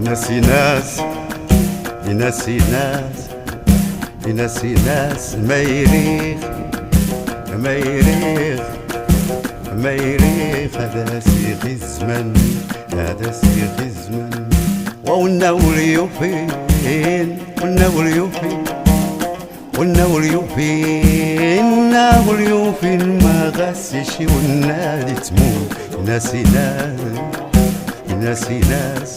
يناسي ناس يناسي ناس يناسي ناس ما يريخ ما يريخ ما يريخ. هذا سيخ الزمن هذا سيخ الزمن. والنور فين والنور فين والنور فين النور فين ما غسش والنادي تموت. يناسي ناس يناسي ناس